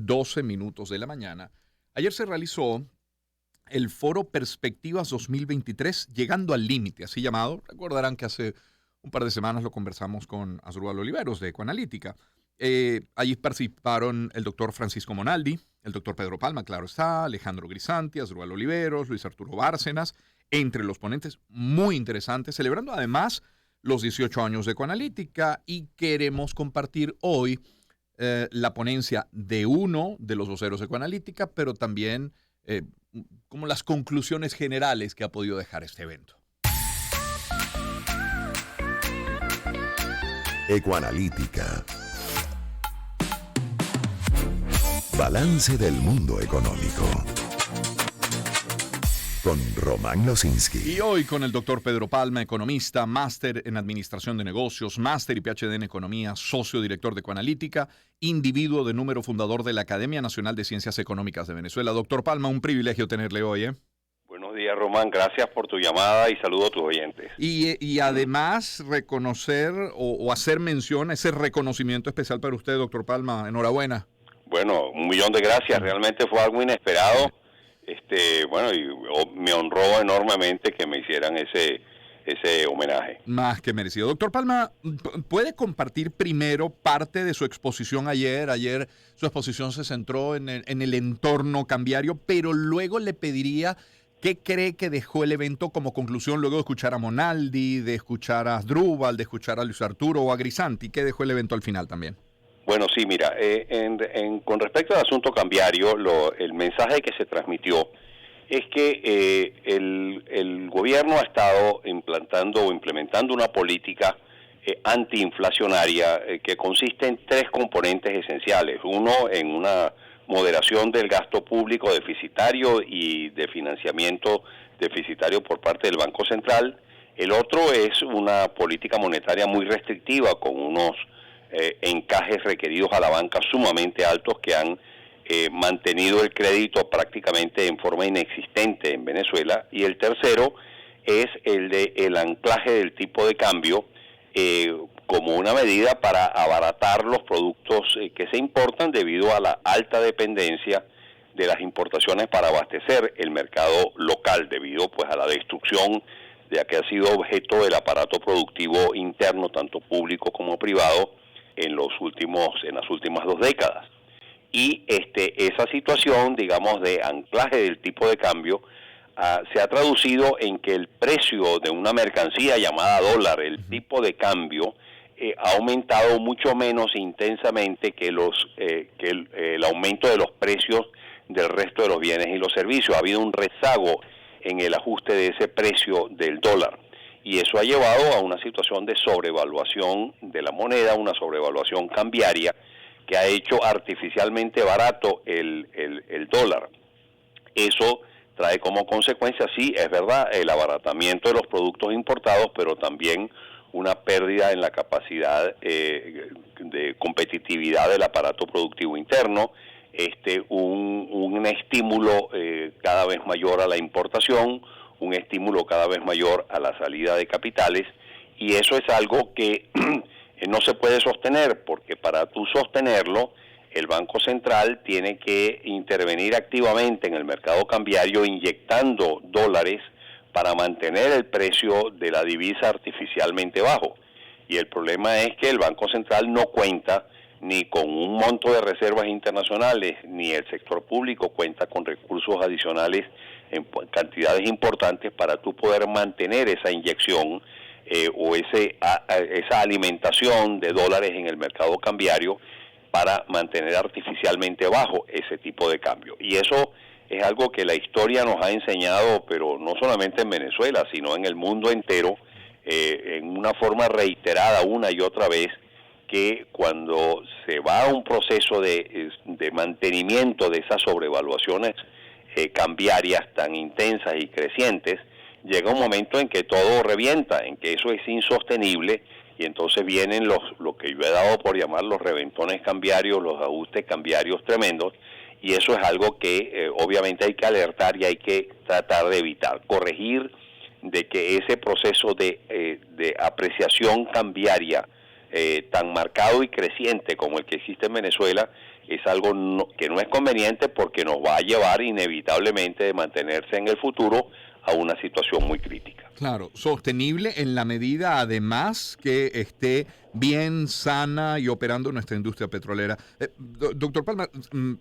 12 minutos de la mañana. Ayer se realizó el Foro Perspectivas 2023, llegando al límite, así llamado. Recordarán que hace un par de semanas lo conversamos con Asdrúbal Oliveros de Ecoanalítica. Allí participaron el doctor Francisco Monaldi, el doctor Pedro Palma, claro está, Alejandro Grisanti, Asdrúbal Oliveros, Luis Arturo Bárcenas, entre los ponentes, muy interesantes, celebrando además los 18 años de Ecoanalítica, y queremos compartir hoy la ponencia de uno de los voceros de Ecoanalítica, pero también como las conclusiones generales que ha podido dejar este evento. Ecoanalítica. Balance del mundo económico. Con Román Losinski. Y hoy con el doctor Pedro Palma, economista, máster en Administración de Negocios, máster y PhD en Economía, socio director de Ecoanalítica, individuo de número fundador de la Academia Nacional de Ciencias Económicas de Venezuela. Doctor Palma, un privilegio tenerle hoy, ¿eh? Buenos días, Román. Gracias por tu llamada y saludo a tus oyentes. Y además reconocer o hacer mención a ese reconocimiento especial para usted, doctor Palma. Enhorabuena. Bueno, 1.000.000 de gracias. Realmente fue algo inesperado. Bueno, y me honró enormemente que me hicieran ese homenaje. Más que merecido. Doctor Palma, ¿puede compartir primero parte de su exposición ayer? Ayer su exposición se centró en el entorno cambiario, pero luego le pediría qué cree que dejó el evento como conclusión, luego de escuchar a Monaldi, de escuchar a Asdrúbal, de escuchar a Luis Arturo o a Grisanti. ¿Qué dejó el evento al final también? Bueno, sí, mira, con respecto al asunto cambiario, el mensaje que se transmitió es que el gobierno ha estado implantando o implementando una política antiinflacionaria que consiste en tres componentes esenciales. Uno, en una moderación del gasto público deficitario y de financiamiento deficitario por parte del Banco Central. El otro es una política monetaria muy restrictiva con unos encajes requeridos a la banca sumamente altos que han mantenido el crédito prácticamente en forma inexistente en Venezuela. Y el tercero es el anclaje del tipo de cambio como una medida para abaratar los productos que se importan debido a la alta dependencia de las importaciones para abastecer el mercado local, debido pues a la destrucción de que ha sido objeto del aparato productivo interno, tanto público como privado, en las últimas 2 décadas. Y esa situación, digamos, de anclaje del tipo de cambio se ha traducido en que el precio de una mercancía llamada dólar, el tipo de cambio, ha aumentado mucho menos intensamente que el aumento de los precios del resto de los bienes y los servicios. Ha habido un rezago en el ajuste de ese precio del dólar. Y eso ha llevado a una situación de sobrevaluación de la moneda, una sobrevaluación cambiaria que ha hecho artificialmente barato el dólar. Eso trae como consecuencia, sí, es verdad, el abaratamiento de los productos importados, pero también una pérdida en la capacidad de competitividad del aparato productivo interno, un estímulo cada vez mayor a la importación, un estímulo cada vez mayor a la salida de capitales, y eso es algo que no se puede sostener, porque para tú sostenerlo, el Banco Central tiene que intervenir activamente en el mercado cambiario inyectando dólares para mantener el precio de la divisa artificialmente bajo. Y el problema es que el Banco Central no cuenta ni con un monto de reservas internacionales, ni el sector público cuenta con recursos adicionales en cantidades importantes para tú poder mantener esa inyección o esa alimentación de dólares en el mercado cambiario para mantener artificialmente bajo ese tipo de cambio. Y eso es algo que la historia nos ha enseñado, pero no solamente en Venezuela, sino en el mundo entero, en una forma reiterada una y otra vez, que cuando se va a un proceso de mantenimiento de esas sobrevaluaciones cambiarias tan intensas y crecientes, llega un momento en que todo revienta, en que eso es insostenible, y entonces vienen lo que yo he dado por llamar los reventones cambiarios, los ajustes cambiarios tremendos, y eso es algo que obviamente hay que alertar y hay que tratar de evitar, corregir de que ese proceso de apreciación cambiaria tan marcado y creciente como el que existe en Venezuela, es algo que no es conveniente porque nos va a llevar inevitablemente de mantenerse en el futuro a una situación muy crítica. Claro, sostenible en la medida además que esté bien sana y operando nuestra industria petrolera. Doctor Palma,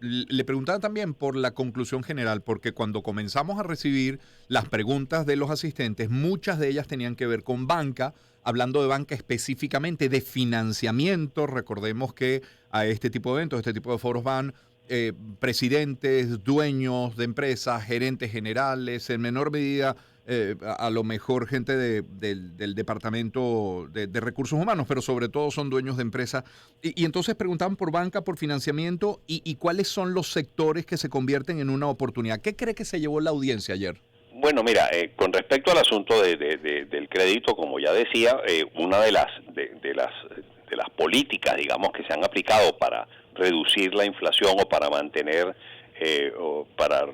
le preguntaba también por la conclusión general, porque cuando comenzamos a recibir las preguntas de los asistentes, muchas de ellas tenían que ver con banca, hablando de banca específicamente, de financiamiento. Recordemos que a este tipo de eventos, este tipo de foros van presidentes, dueños de empresas, gerentes generales, en menor medida a lo mejor gente del Departamento de Recursos Humanos, pero sobre todo son dueños de empresas. Y entonces preguntaban por banca, por financiamiento y cuáles son los sectores que se convierten en una oportunidad. ¿Qué cree que se llevó la audiencia ayer? Bueno, mira, con respecto al asunto del crédito, como ya decía, una de las políticas, digamos, que se han aplicado para reducir la inflación o para mantener o para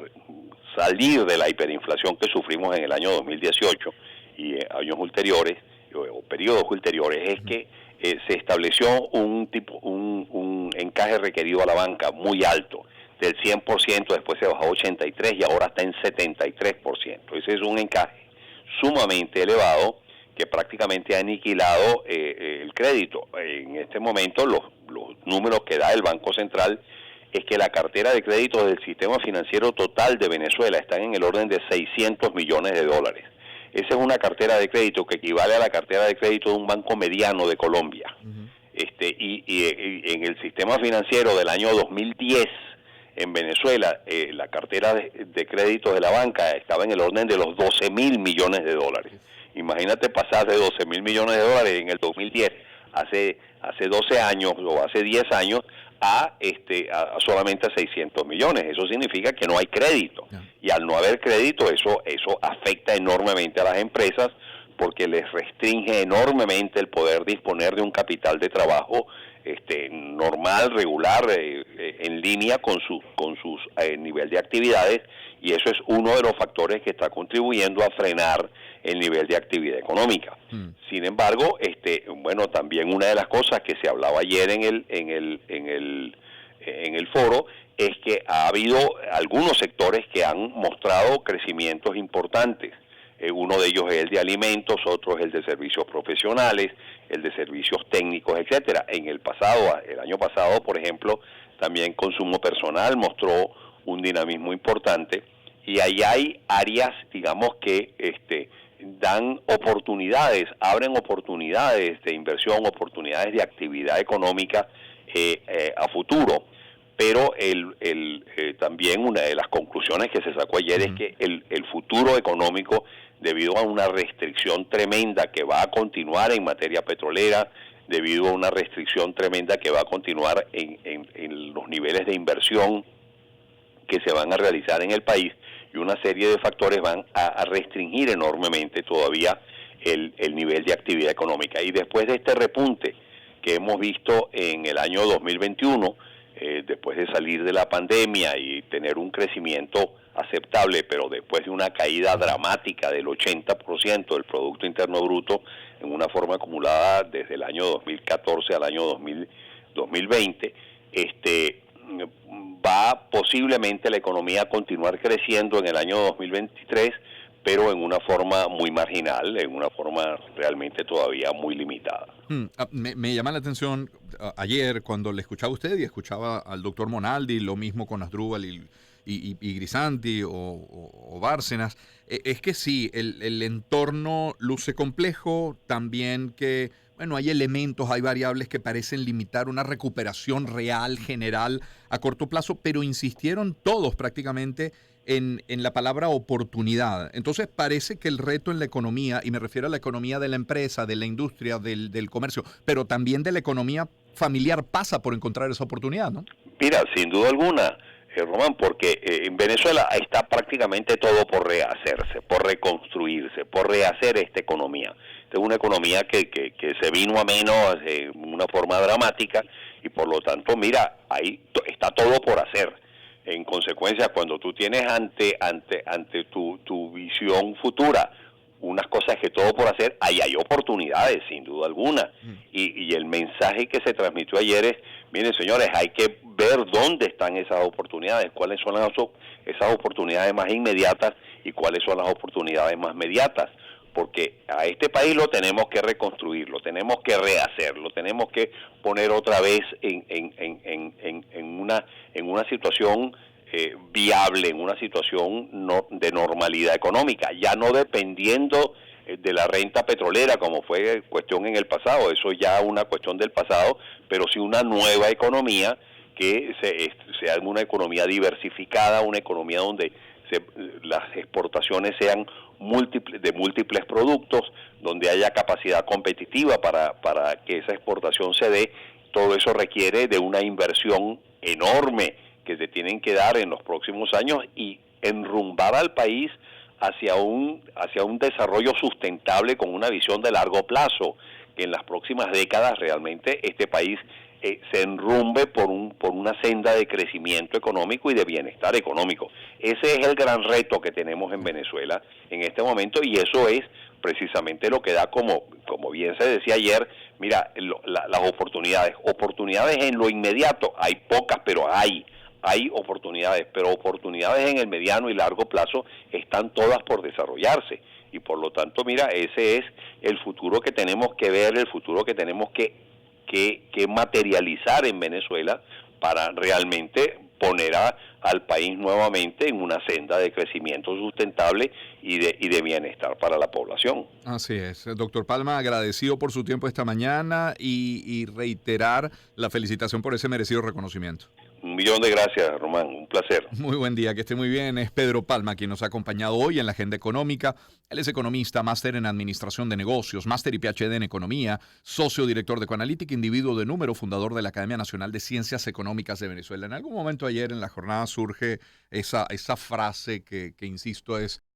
salir de la hiperinflación que sufrimos en el año 2018 y años ulteriores o periodos ulteriores, es que se estableció un encaje requerido a la banca muy alto, del 100%, después se bajó a 83% y ahora está en 73%. Ese es un encaje sumamente elevado que prácticamente ha aniquilado el crédito. En este momento los números que da el Banco Central es que la cartera de crédito del sistema financiero total de Venezuela está en el orden de $600 millones. Esa es una cartera de crédito que equivale a la cartera de crédito de un banco mediano de Colombia. Y en el sistema financiero del año 2010 en Venezuela, la cartera de créditos de la banca estaba en el orden de los $12.000 millones. Imagínate pasar de $12.000 millones en el 2010, hace 12 años o hace 10 años, a solamente a 600 millones. Eso significa que no hay crédito. Y al no haber crédito, eso afecta enormemente a las empresas porque les restringe enormemente el poder disponer de un capital de trabajo normal, regular, en línea con sus nivel de actividades, y eso es uno de los factores que está contribuyendo a frenar el nivel de actividad económica. Sin embargo, bueno, también una de las cosas que se hablaba ayer en el foro es que ha habido algunos sectores que han mostrado crecimientos importantes. Uno de ellos es el de alimentos, otro es el de servicios profesionales, el de servicios técnicos, etcétera. El año pasado, por ejemplo, también consumo personal mostró un dinamismo importante, y ahí hay áreas, digamos, que dan oportunidades, abren oportunidades de inversión, oportunidades de actividad económica a futuro. Pero también una de las conclusiones que se sacó ayer es que el futuro económico, debido a una restricción tremenda que va a continuar en materia petrolera, debido a una restricción tremenda que va a continuar en los niveles de inversión que se van a realizar en el país, y una serie de factores van a restringir enormemente todavía el nivel de actividad económica. Y después de este repunte que hemos visto en el año 2021, después de salir de la pandemia y tener un crecimiento aceptable, pero después de una caída dramática del 80% del Producto Interno Bruto en una forma acumulada desde el año 2014 al año 2020, va posiblemente la economía a continuar creciendo en el año 2023, pero en una forma muy marginal, en una forma realmente todavía muy limitada. Me llama la atención ayer cuando le escuchaba a usted y escuchaba al doctor Monaldi, lo mismo con Asdrúbal y Grisanti o Bárcenas, es que sí, el entorno luce complejo, también que, bueno, hay elementos, hay variables que parecen limitar una recuperación real, general, a corto plazo, pero insistieron todos prácticamente en la palabra oportunidad. Entonces parece que el reto en la economía, y me refiero a la economía de la empresa, de la industria, del comercio, pero también de la economía familiar, pasa por encontrar esa oportunidad, ¿no? Mira, sin duda alguna, Román, porque en Venezuela está prácticamente todo por rehacerse, por reconstruirse, por rehacer esta economía. Esta es una economía que se vino a menos de una forma dramática, y por lo tanto, mira, ahí está todo por hacer. En consecuencia, cuando tú tienes ante tu visión futura unas cosas que todo por hacer, ahí hay oportunidades, sin duda alguna. Y el mensaje que se transmitió ayer es, Miren, señores, hay que ver dónde están esas oportunidades, cuáles son esas oportunidades más inmediatas y cuáles son las oportunidades más mediatas, porque a este país lo tenemos que reconstruir, lo tenemos que rehacer, lo tenemos que poner otra vez en una situación viable, en una situación de normalidad económica, ya no dependiendo de la renta petrolera como fue cuestión en el pasado, eso ya una cuestión del pasado, pero sí una nueva economía que sea una economía diversificada, una economía donde las exportaciones sean de múltiples productos, donde haya capacidad competitiva para que esa exportación se dé. Todo eso requiere de una inversión enorme que se tienen que dar en los próximos años y enrumbar al país hacia un desarrollo sustentable con una visión de largo plazo, que en las próximas décadas realmente este país se enrumbe por una senda de crecimiento económico y de bienestar económico. Ese es el gran reto que tenemos en Venezuela en este momento, y eso es precisamente lo que da, como bien se decía ayer, mira, las oportunidades en lo inmediato, hay pocas, pero hay oportunidades, pero oportunidades en el mediano y largo plazo están todas por desarrollarse, y por lo tanto, mira, ese es el futuro que tenemos que ver, el futuro que tenemos que materializar en Venezuela para realmente poner al país nuevamente en una senda de crecimiento sustentable y de bienestar para la población. Así es. Doctor Palma, agradecido por su tiempo esta mañana y reiterar la felicitación por ese merecido reconocimiento. 1.000.000 de gracias, Román. Un placer. Muy buen día, que esté muy bien. Es Pedro Palma quien nos ha acompañado hoy en la Agenda Económica. Él es economista, máster en Administración de Negocios, máster y PhD en Economía, socio director de Ecoanalítica, individuo de número, fundador de la Academia Nacional de Ciencias Económicas de Venezuela. En algún momento ayer en la jornada surge esa frase que insisto, es